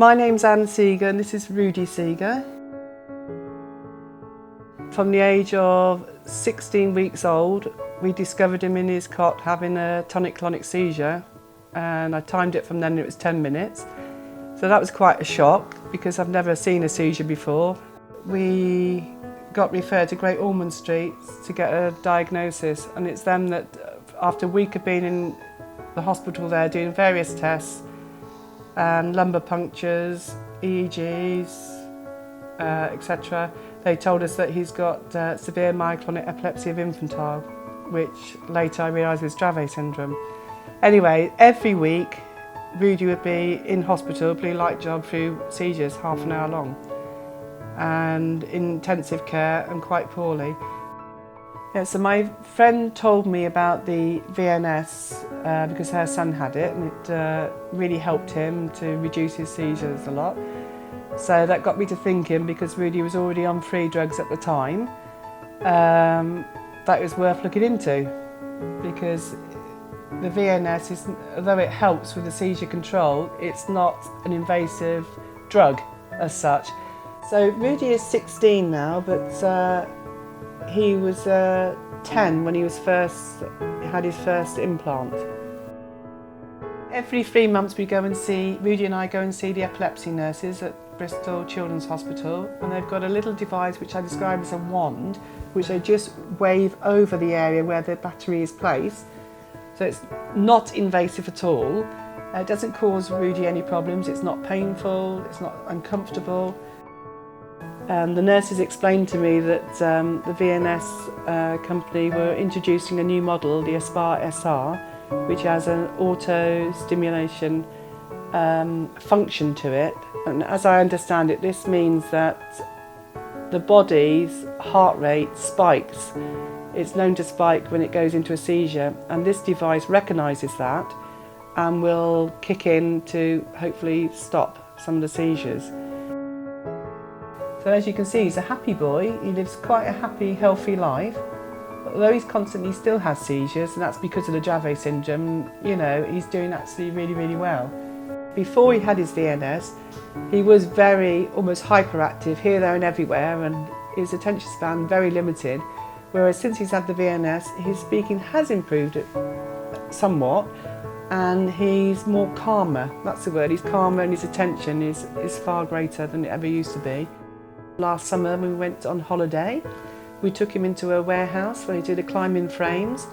My name's Anne Seeger and this is Rudy Seeger. From the age of 16 weeks old, we discovered him in his cot having a tonic-clonic seizure, and I timed it from then and it was 10 minutes. So that was quite a shock because I've never seen a seizure before. We got referred to Great Ormond Street to get a diagnosis, and it's them that, after a week of being in the hospital there doing various tests and lumbar punctures, EEGs, etc., they told us that he's got severe myoclonic epilepsy of infantile, which later I realised was Dravet syndrome. Anyway, every week Rudy would be in hospital, blue light job through seizures, half an hour long, and in intensive care and quite poorly. Yeah, so my friend told me about the VNS because her son had it, and it really helped him to reduce his seizures a lot. So that got me to thinking, because Rudy was already on 3 drugs at the time, that was worth looking into, because the VNS, is, although it helps with the seizure control, it's not an invasive drug as such. So Rudy is 16 now, but he was 10 when he was had his first implant. Every 3 months Rudy and I go and see the epilepsy nurses at Bristol Children's Hospital, and they've got a little device which I describe as a wand, which they just wave over the area where the battery is placed. So it's not invasive at all. It doesn't cause Rudy any problems, it's not painful, it's not uncomfortable. And the nurses explained to me that the VNS company were introducing a new model, the Aspire SR, which has an auto-stimulation function to it. And as I understand it, this means that the body's heart rate spikes. It's known to spike when it goes into a seizure, and this device recognises that and will kick in to hopefully stop some of the seizures. So as you can see, he's a happy boy. He lives quite a happy, healthy life. Although he's constantly still has seizures, and that's because of the Dravet syndrome, you know, he's doing actually really, really well. Before he had his VNS, he was almost hyperactive here, there and everywhere, and his attention span very limited. Whereas since he's had the VNS, his speaking has improved somewhat, and he's more calmer. That's the word, he's calmer, and his attention is far greater than it ever used to be. Last summer when we went on holiday, we took him into a warehouse where he did a climbing frames,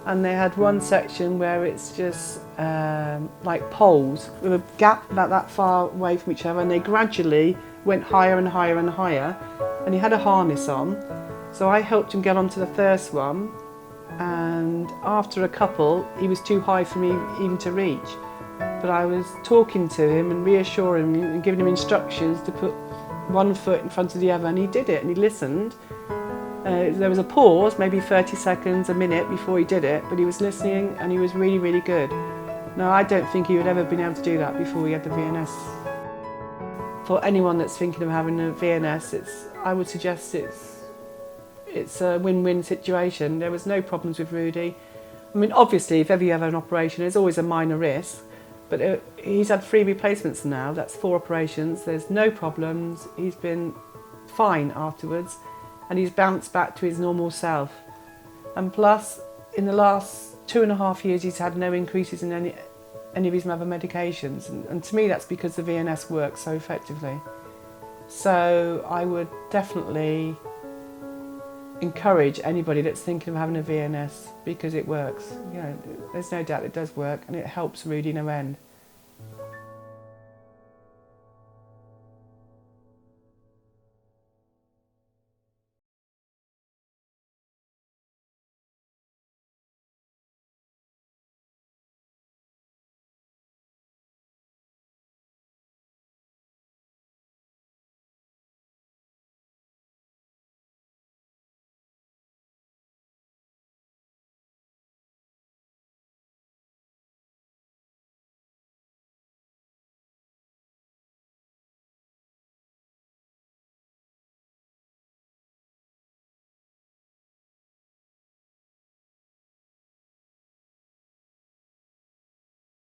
and they had one section where it's just like poles with a gap about that far away from each other, and they gradually went higher and higher and higher, and he had a harness on. So I helped him get onto the first one, and after a couple he was too high for me even to reach. But I was talking to him and reassuring him and giving him instructions to put one foot in front of the other, and he did it, and he listened. There was a pause, maybe 30 seconds, a minute before he did it, but he was listening and he was really, really good. Now, I don't think he would ever have been able to do that before he had the VNS. For anyone that's thinking of having a VNS, I would suggest it's a win-win situation. There was no problems with Rudy. I mean, obviously, if ever you have an operation, there's always a minor risk, but he's had 3 replacements now, that's 4 operations, there's no problems, he's been fine afterwards, and he's bounced back to his normal self. And plus, in the last 2.5 years, he's had no increases in any of his other medications, and to me that's because the VNS works so effectively. So I would definitely encourage anybody that's thinking of having a VNS, because it works. You know, there's no doubt it does work, and it helps Rudy no end.